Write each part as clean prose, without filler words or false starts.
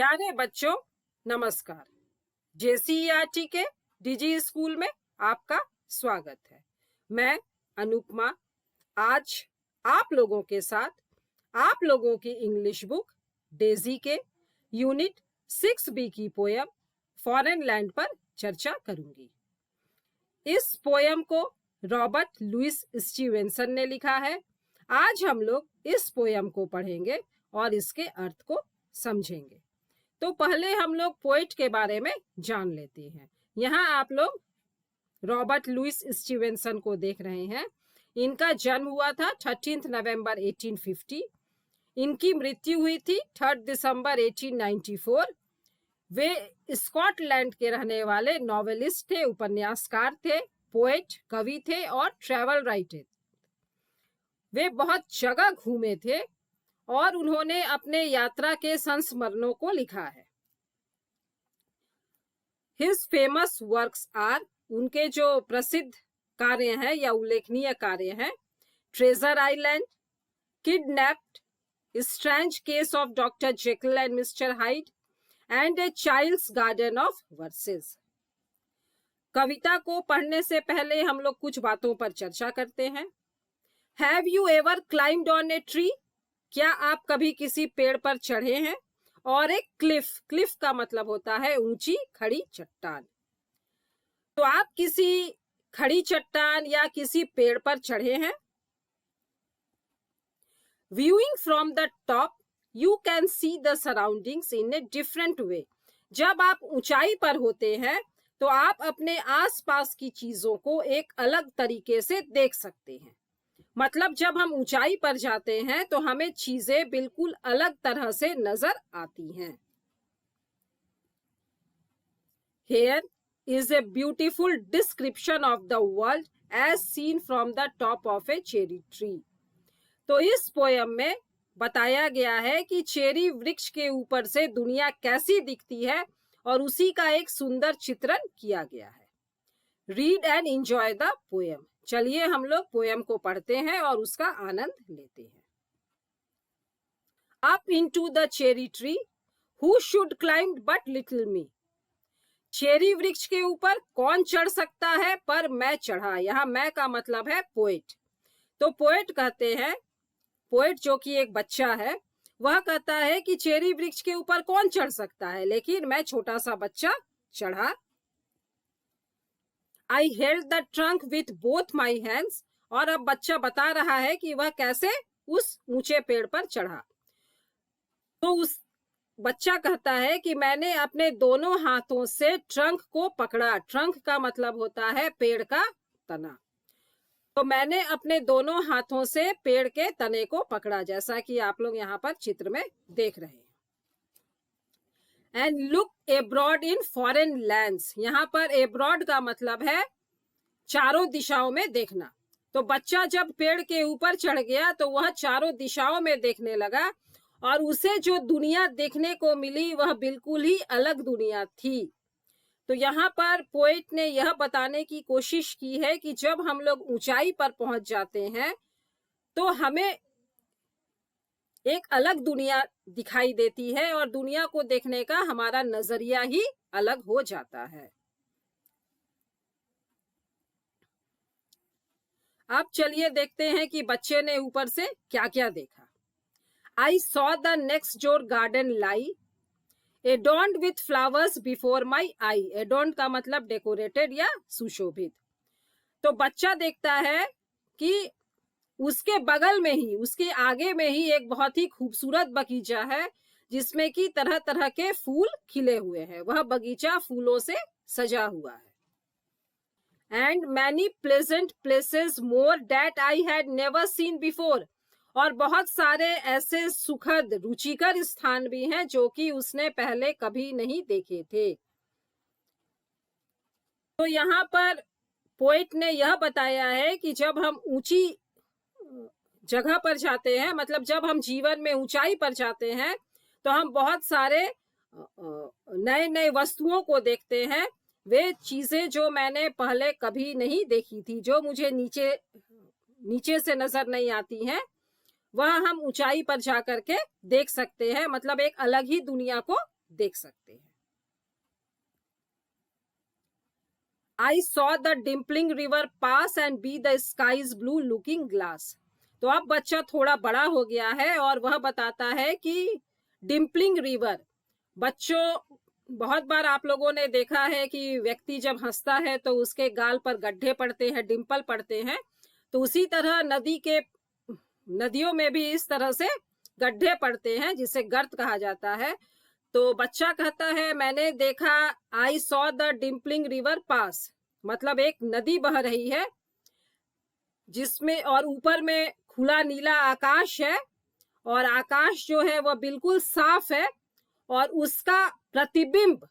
प्यारे बच्चों, नमस्कार। JCERT के डिजी स्कूल में आपका स्वागत है। मैं अनुपमा आज आप लोगों के साथ आप लोगों की इंग्लिश बुक डेजी के यूनिट 6B की पोयम फॉरेन लैंड पर चर्चा करूंगी। इस पोयम को रॉबर्ट लुइस स्टीवेंसन ने लिखा है। आज हम लोग इस पोयम को पढ़ेंगे और इसके अर्थ को समझेंगे। तो पहले हम लोग पोएट के बारे में जान लेते हैं। यहाँ आप लोग रॉबर्ट लुइस स्टीवेंसन को देख रहे हैं। इनका जन्म हुआ था 13 नवंबर 1850। इनकी मृत्यु हुई थी 3 दिसंबर 1894। वे स्कॉटलैंड के रहने वाले नॉवेलिस्ट थे, उपन्यासकार थे, पोएट, कवि थे और ट्रैवल राइटर। वे बहुत जगह घूमे थे और उन्होंने अपने यात्रा के संस्मरणों को लिखा है। His famous works are, उनके जो प्रसिद्ध कार्य हैं या उल्लेखनीय कार्य हैं, treasure island, kidnapped, strange case of doctor Jekyll and mister Hyde and a child's garden of verses. कविता को पढ़ने से पहले हम लोग कुछ बातों पर चर्चा करते हैं। Have you ever climbed on a tree? क्या आप कभी किसी पेड़ पर चढ़े हैं? और एक क्लिफ का मतलब होता है ऊंची खड़ी चट्टान। तो आप किसी खड़ी चट्टान या किसी पेड़ पर चढ़े हैं? Viewing from the top, you can see the surroundings in a different way. जब आप ऊंचाई पर होते हैं तो आप अपने आसपास की चीजों को एक अलग तरीके से देख सकते हैं। मतलब जब हम ऊंचाई पर जाते हैं तो हमें चीजें बिल्कुल अलग तरह से नजर आती हैं। Here is a beautiful description of the world as seen from the top of a cherry tree. तो इस पोयम में बताया गया है कि चेरी वृक्ष के ऊपर से दुनिया कैसी दिखती है और उसी का एक सुंदर चित्रण किया गया है। Read and enjoy the poem. चलिए हम लोग पोयम को पढ़ते हैं और उसका आनंद लेते हैं। Up into the cherry tree, who should climb but little me? Cherry वृक्ष के ऊपर कौन चढ़ सकता है पर मैं चढ़ा। यहाँ मैं का मतलब है पोएट। तो पोएट कहते हैं, पोएट जो कि एक बच्चा है, वह कहता है कि चेरी वृक्ष के ऊपर कौन चढ़ सकता है, लेकिन मैं छोटा सा बच्चा चढ़ा। I held the trunk with both my hands. और अब बच्चा बता रहा है कि वह कैसे उस ऊंचे पेड़ पर चढ़ा। तो उस बच्चा कहता है कि मैंने अपने दोनों हाथों से ट्रंक को पकड़ा। ट्रंक का मतलब होता है पेड़ का तना। तो मैंने अपने दोनों हाथों से पेड़ के तने को पकड़ा, जैसा कि आप लोग यहाँ पर चित्र में देख रहे हैं। And look abroad in foreign lands. यहाँ पर एब्रॉड का मतलब है चारों दिशाओं में देखना। तो बच्चा जब पेड़ के ऊपर चढ़ गया तो वह चारों दिशाओं में देखने लगा और उसे जो दुनिया देखने को मिली वह बिल्कुल ही अलग दुनिया थी। तो यहाँ पर पोएट ने यह बताने की कोशिश की है कि जब हम लोग ऊंचाई पर पहुंच जाते हैं तो हमें एक अलग दुनिया दिखाई देती है और दुनिया को देखने का हमारा नजरिया ही अलग हो जाता है। अब चलिए देखते हैं कि बच्चे ने ऊपर से क्या क्या देखा। I saw the next door garden lie, adorned with flowers before my eye. Adorned का मतलब डेकोरेटेड या सुशोभित। तो बच्चा देखता है कि उसके बगल में ही, उसके आगे में ही एक बहुत ही खूबसूरत बगीचा है जिसमें कि तरह तरह के फूल खिले हुए हैं। वह बगीचा फूलों से सजा हुआ है। And many pleasant places more that I had never seen before. और बहुत सारे ऐसे सुखद रुचिकर स्थान भी हैं जो कि उसने पहले कभी नहीं देखे थे। तो यहाँ पर पोएट ने यह बताया है कि जब हम ऊंची जगह पर जाते हैं, मतलब जब हम जीवन में ऊंचाई पर जाते हैं तो हम बहुत सारे नए नए वस्तुओं को देखते हैं। वे चीजें जो मैंने पहले कभी नहीं देखी थी, जो मुझे नीचे से नजर नहीं आती हैं, वह हम ऊंचाई पर जाकर के देख सकते हैं। मतलब एक अलग ही दुनिया को देख सकते हैं। I saw the dimpling river pass and be the sky's blue looking glass. तो अब बच्चा थोड़ा बड़ा हो गया है और वह बताता है कि डिम्पलिंग रिवर, बच्चों बहुत बार आप लोगों ने देखा है कि व्यक्ति जब हंसता है तो उसके गाल पर गड्ढे पड़ते हैं, डिम्पल पड़ते हैं, तो उसी तरह नदियों में भी इस तरह से गड्ढे पड़ते हैं जिसे गर्त कहा जाता है। तो बच्चा कहता है मैंने देखा, I saw the dimpling river pass, मतलब एक नदी बह रही है जिसमें और ऊपर में खुला नीला आकाश है और आकाश जो है वह बिल्कुल साफ है और उसका प्रतिबिंब,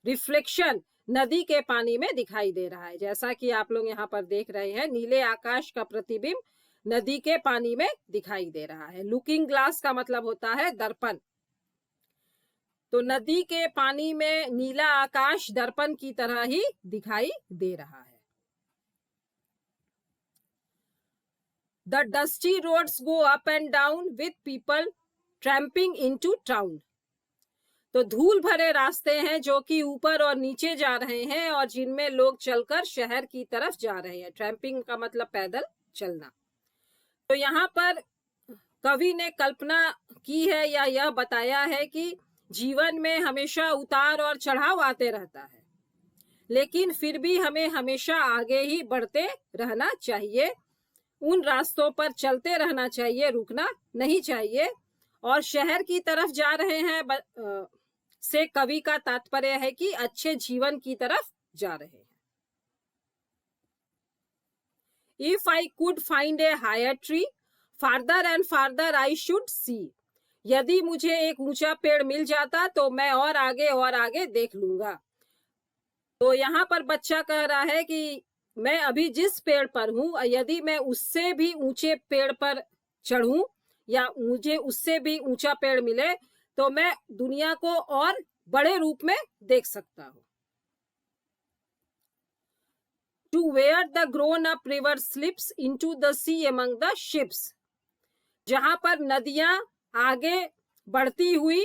रिफ्लेक्शन नदी के पानी में दिखाई दे रहा है। जैसा कि आप लोग यहाँ पर देख रहे हैं, नीले आकाश का प्रतिबिंब नदी के पानी में दिखाई दे रहा है। लुकिंग ग्लास का मतलब होता है दर्पण। तो नदी के पानी में नीला आकाश दर्पण की तरह ही दिखाई दे रहा है। The dusty roads go up and down with people tramping into town. तो धूल भरे रास्ते हैं जो कि ऊपर और नीचे जा रहे हैं और जिनमें लोग चलकर शहर की तरफ जा रहे हैं। ट्रैम्पिंग का मतलब पैदल चलना। तो यहाँ पर कवि ने कल्पना की है या यह बताया है कि जीवन में हमेशा उतार और चढ़ाव आते रहता है, लेकिन फिर भी हमें हमेशा आगे ही बढ़ते रहना चाहिए, उन रास्तों पर चलते रहना चाहिए, रुकना नहीं चाहिए। और शहर की तरफ जा रहे हैं से कवि का तात्पर्य है कि अच्छे जीवन की तरफ जा रहे हैं। If I could find a higher tree, farther and farther I should see. यदि मुझे एक ऊंचा पेड़ मिल जाता तो मैं और आगे देख लूंगा। तो यहाँ पर बच्चा कह रहा है कि मैं अभी जिस पेड़ पर हूं, यदि मैं उससे भी ऊंचे पेड़ पर चढ़ूं या मुझे उससे भी ऊंचा पेड़ मिले तो मैं दुनिया को और बड़े रूप में देख सकता हूं। To where the grown-up river slips into the sea among the ships. जहां पर नदियां आगे बढ़ती हुई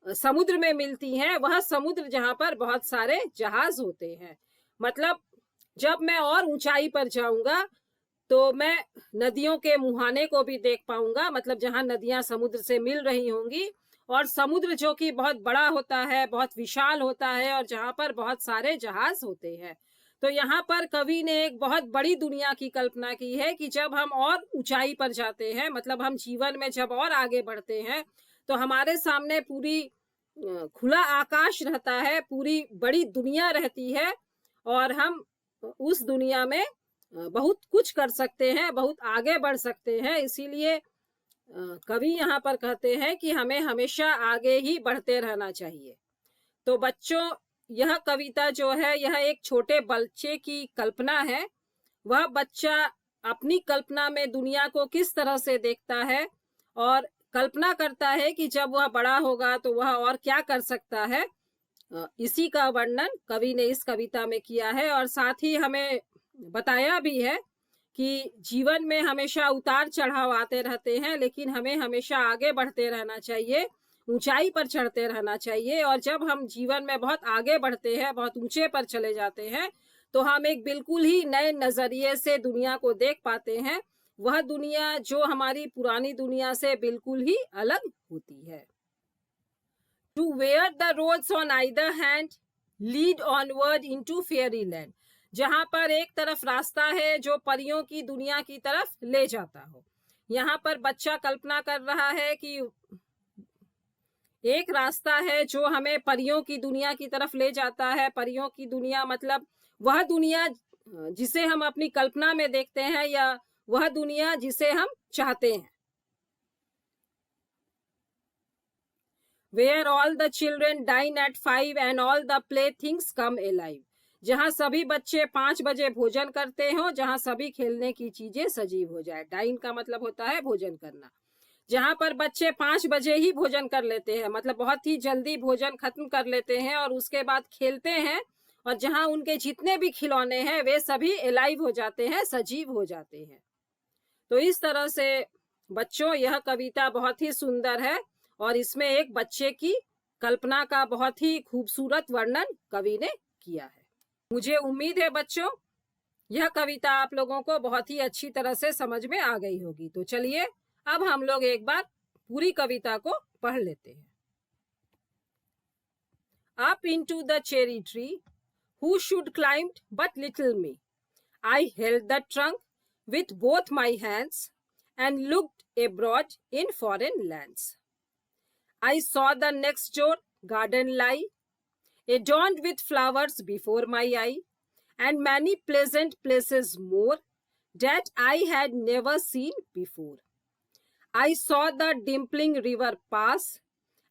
समुद्र में मिलती हैं, वह समुद्र जहां पर बहुत सारे जहाज होते हैं। मतलब जब मैं और ऊंचाई पर जाऊंगा तो मैं नदियों के मुहाने को भी देख पाऊंगा, मतलब जहां नदियां समुद्र से मिल रही होंगी और समुद्र जो कि बहुत बड़ा होता है, बहुत विशाल होता है और जहां पर बहुत सारे जहाज होते हैं। तो यहाँ पर कवि ने एक बहुत बड़ी दुनिया की कल्पना की है कि जब हम और ऊंचाई पर जाते हैं, मतलब हम जीवन में जब और आगे बढ़ते हैं तो हमारे सामने पूरी खुला आकाश रहता है, पूरी बड़ी दुनिया रहती है और हम उस दुनिया में बहुत कुछ कर सकते हैं, बहुत आगे बढ़ सकते हैं। इसीलिए कवि यहाँ पर कहते हैं कि हमें हमेशा आगे ही बढ़ते रहना चाहिए। तो बच्चों, यह कविता जो है यह एक छोटे बच्चे की कल्पना है। वह बच्चा अपनी कल्पना में दुनिया को किस तरह से देखता है और कल्पना करता है कि जब वह बड़ा होगा तो वह और क्या कर सकता है, इसी का वर्णन कवि ने इस कविता में किया है। और साथ ही हमें बताया भी है कि जीवन में हमेशा उतार चढ़ाव आते रहते हैं, लेकिन हमें हमेशा आगे बढ़ते रहना चाहिए, ऊंचाई पर चढ़ते रहना चाहिए। और जब हम जीवन में बहुत आगे बढ़ते हैं, बहुत ऊंचे पर चले जाते हैं, तो हम एक बिल्कुल ही नए नजरिए से दुनिया को देख पाते हैं। वह दुनिया जो हमारी पुरानी दुनिया से बिल्कुल ही अलग होती है। To where the roads on either hand lead onward into fairyland. जहां पर एक तरफ रास्ता है जो परियों की दुनिया की तरफ ले जाता हो। यहाँ पर बच्चा कल्पना कर रहा है कि एक रास्ता है जो हमें परियों की दुनिया की तरफ ले जाता है। परियों की दुनिया मतलब वह दुनिया जिसे हम अपनी कल्पना में देखते हैं या वह दुनिया जिसे हम चाहते हैं। Where all the children dine at 5 and all the playthings come alive. जहां सभी बच्चे 5 बजे भोजन करते हो, जहां सभी खेलने की चीजें सजीव हो जाए। डाइन का मतलब होता है भोजन करना। जहां पर बच्चे 5 बजे ही भोजन कर लेते हैं, मतलब बहुत ही जल्दी भोजन खत्म कर लेते हैं और उसके बाद खेलते हैं, और जहां उनके जितने भी खिलौने हैं वे सभी एलाइव हो जाते हैं, सजीव हो जाते हैं। तो इस तरह से बच्चों, यह कविता बहुत ही सुंदर है और इसमें एक बच्चे की कल्पना का बहुत ही खूबसूरत वर्णन कवि ने किया है। मुझे उम्मीद है बच्चों यह कविता आप लोगों को बहुत ही अच्छी तरह से समझ में आ गई होगी। तो चलिए अब हम लोग एक बार पूरी कविता को पढ़ लेते हैं। Up into the cherry tree, who should climb but little me? I held the trunk with both my hands and looked abroad in foreign lands. I saw the next door garden lie, adorned with flowers before my eye, and many pleasant places more that I had never seen before. I saw the dimpling river pass,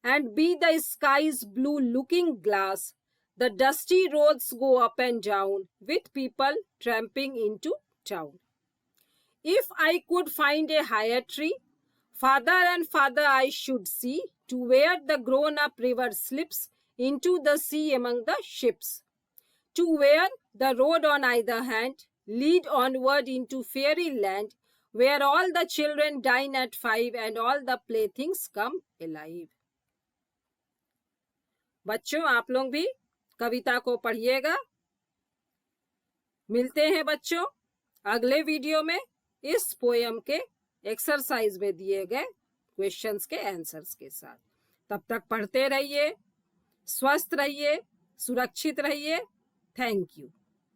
and be the sky's blue looking glass, the dusty roads go up and down with people tramping into town. If I could find a higher tree, farther and farther I should see, to where the grown up river slips into the sea among the ships, to where the road on either hand lead onward into fairyland, where all the children dine at 5 and all the playthings come alive. बच्चों आप लोग भी कविता को पढ़िएगा। मिलते हैं बच्चों अगले वीडियो में इस पोयम के एक्सरसाइज में दिए गए क्वेश्चंस के आंसर्स के साथ। तब तक पढ़ते रहिए, स्वस्थ रहिए, सुरक्षित रहिए। Thank you.